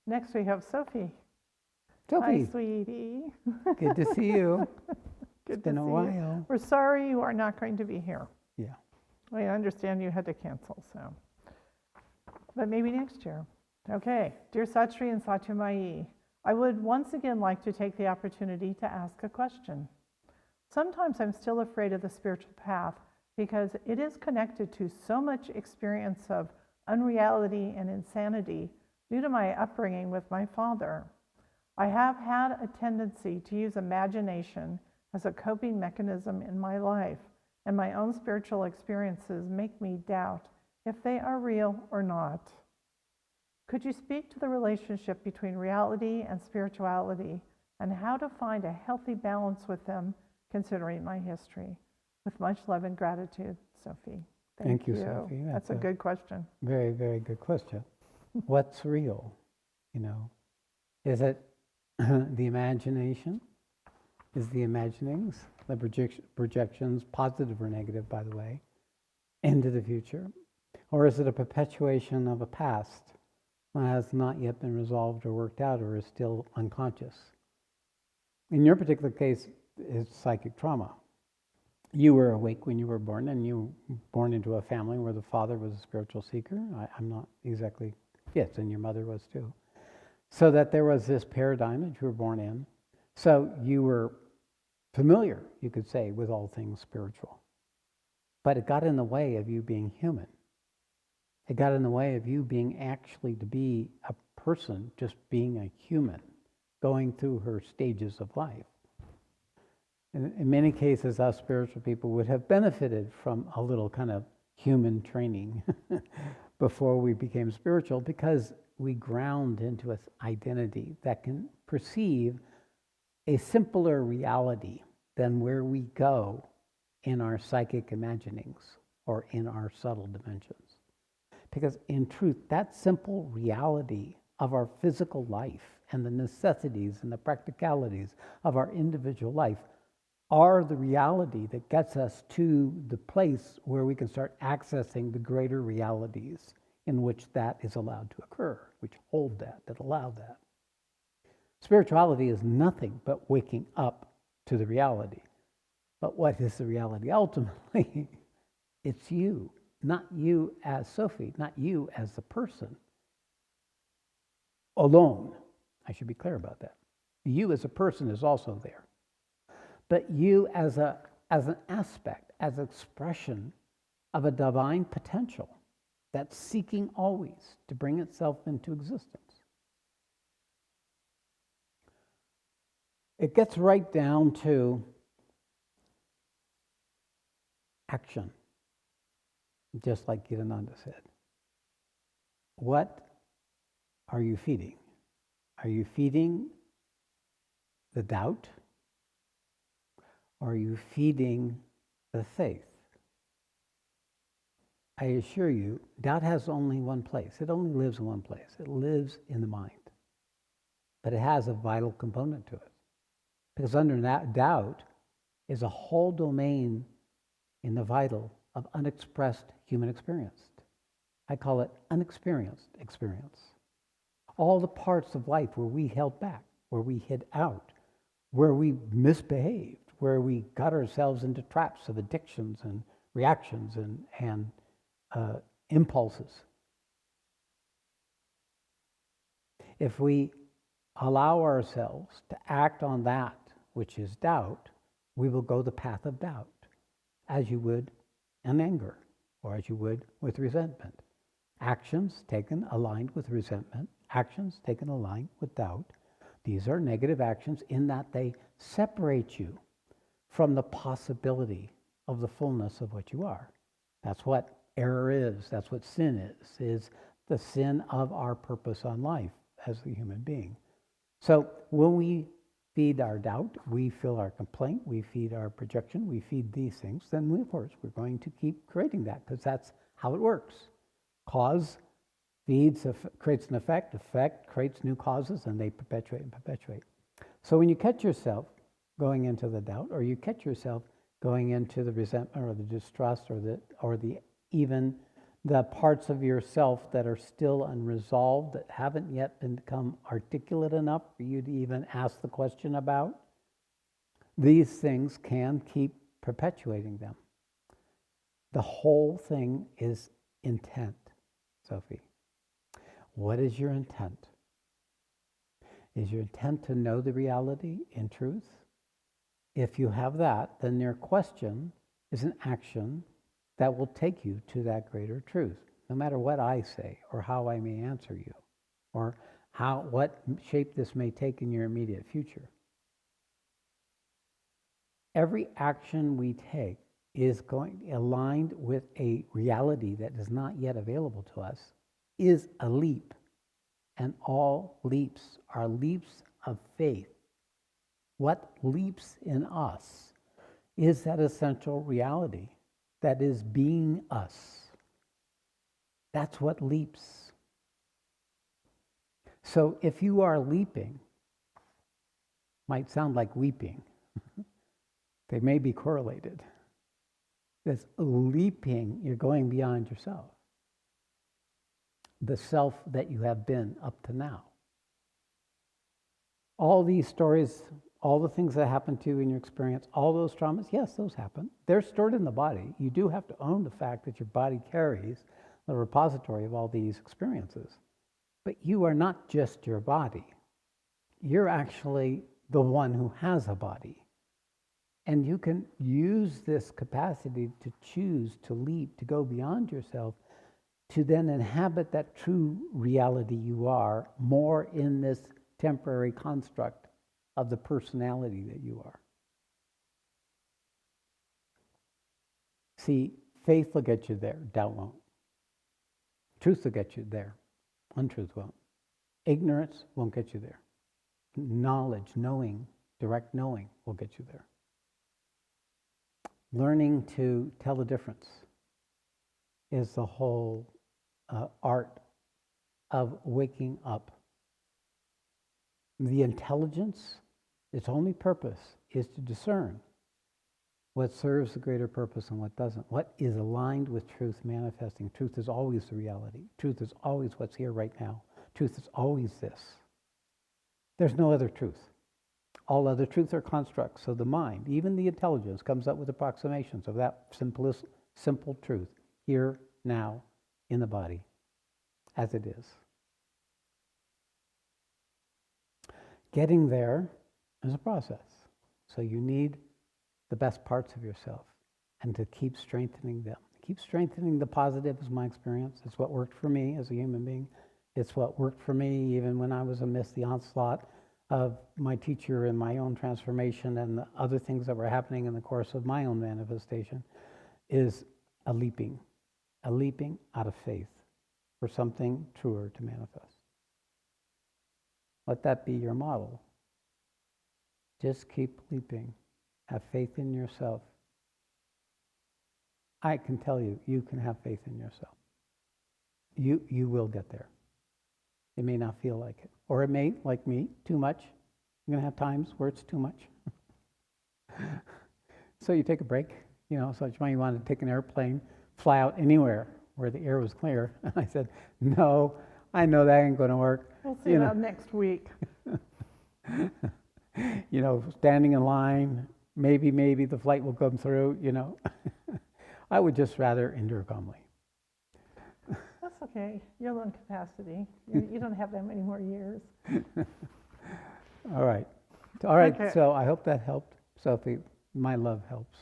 Next we have Sophie. Sophie. Hi, sweetie. Good to see you. Good It's been to a see while. you. We're sorry you are not going to be here. Yeah. I understand you had to cancel, so. But maybe next year. Okay, dear Sat Shree and Satya Mai, I would once again like to take the opportunity to ask a question. Sometimes I'm still afraid of the spiritual path because it is connected to so much experience of unreality and insanity due to my upbringing with my father. I have had a tendency to use imagination as a coping mechanism in my life, and my own spiritual experiences make me doubt if they are real or not. Could you speak to the relationship between reality and spirituality and how to find a healthy balance with them, considering my history? With much love and gratitude, Sophie. Thank you, Sophie. That's a good question. Very, very good question. What's real? Is it the imagination? Is the imaginings, the projections, positive or negative, by the way, into the future? Or is it a perpetuation of a past that has not yet been resolved or worked out or is still unconscious? In your particular case, it's psychic trauma. You were awake when you were born, and you were born into a family where the father was a spiritual seeker. I'm not exactly, yes, and your mother was too. So that there was this paradigm that you were born in. So you were familiar, you could say, with all things spiritual. But it got in the way of you being human. It got in the way of you being actually to be a person, just being a human, going through her stages of life. In many cases, us spiritual people would have benefited from a little kind of human training before we became spiritual, because we ground into an identity that can perceive a simpler reality than where we go in our psychic imaginings or in our subtle dimensions. Because in truth, that simple reality of our physical life and the necessities and the practicalities of our individual life are the reality that gets us to the place where we can start accessing the greater realities in which that is allowed to occur, which hold that allow that. Spirituality is nothing but waking up to the reality. But what is the reality? Ultimately, it's you, not you as Sophie, not you as the person alone. I should be clear about that. You as a person is also there. But you as an aspect, as expression of a divine potential that's seeking always to bring itself into existence. It gets right down to action, just like Gitananda said. What are you feeding? Are you feeding the doubt? Or are you feeding the faith? I assure you, doubt has only one place. It only lives in one place. It lives in the mind. But it has a vital component to it. Because under that doubt is a whole domain in the vital of unexpressed human experience. I call it unexperienced experience. All the parts of life where we held back, where we hid out, where we misbehaved, where we got ourselves into traps of addictions and reactions and impulses. If we allow ourselves to act on that which is doubt, we will go the path of doubt, as you would in anger, or as you would with resentment. Actions taken aligned with resentment, actions taken aligned with doubt. These are negative actions in that they separate you from the possibility of the fullness of what you are. That's what error is. That's what sin is the sin of our purpose on life as a human being. So when we feed our doubt, we feel our complaint, we feed our projection, we feed these things, then we, of course, we're going to keep creating that, because that's how it works. Cause feeds, creates an effect creates new causes, and they perpetuate and perpetuate. So when you catch yourself going into the doubt, or you catch yourself going into the resentment or the distrust or the even the parts of yourself that are still unresolved, that haven't yet become articulate enough for you to even ask the question about, these things can keep perpetuating them. The whole thing is intent, Sophie. What is your intent? Is your intent to know the reality in truth? If you have that, then your question is an action that will take you to that greater truth, no matter what I say or how I may answer you, or what shape this may take in your immediate future. Every action we take is aligned with a reality that is not yet available to us, is a leap. And all leaps are leaps of faith. What leaps in us is that essential reality that is being us. That's what leaps. So if you are leaping, might sound like weeping. They may be correlated. This leaping, you're going beyond yourself. The self that you have been up to now. All these stories, all the things that happen to you in your experience, all those traumas, yes, those happen. They're stored in the body. You do have to own the fact that your body carries the repository of all these experiences. But you are not just your body. You're actually the one who has a body. And you can use this capacity to choose to leap, to go beyond yourself, to then inhabit that true reality you are, more in this temporary construct of the personality that you are. See, faith will get you there, doubt won't. Truth will get you there, untruth won't. Ignorance won't get you there. Knowledge, knowing, direct knowing will get you there. Learning to tell the difference is the whole art of waking up. The intelligence, its only purpose is to discern what serves the greater purpose and what doesn't. What is aligned with truth manifesting. Truth is always the reality. Truth is always what's here right now. Truth is always this. There's no other truth. All other truths are constructs. So the mind, even the intelligence, comes up with approximations of that simple truth, here, now, in the body, as it is. Getting there is a process. So you need the best parts of yourself and to keep strengthening them. Keep strengthening the positive is my experience. It's what worked for me as a human being. It's what worked for me even when I was amidst the onslaught of my teacher and my own transformation and the other things that were happening in the course of my own manifestation, is a leaping out of faith for something truer to manifest. Let that be your model. Just keep leaping. Have faith in yourself. I can tell you, you can have faith in yourself. You will get there. It may not feel like it. Or it may, like me, too much. You're going to have times where it's too much. So you take a break. So you might want to take an airplane, fly out anywhere where the air was clear. And I said, no, I know that ain't going to work. We'll see about next week. Standing in line, maybe the flight will come through, I would just rather endure calmly. That's okay. Your lung capacity. You don't have that many more years. All right. Okay. Okay. So I hope that helped. Sophie, my love helps.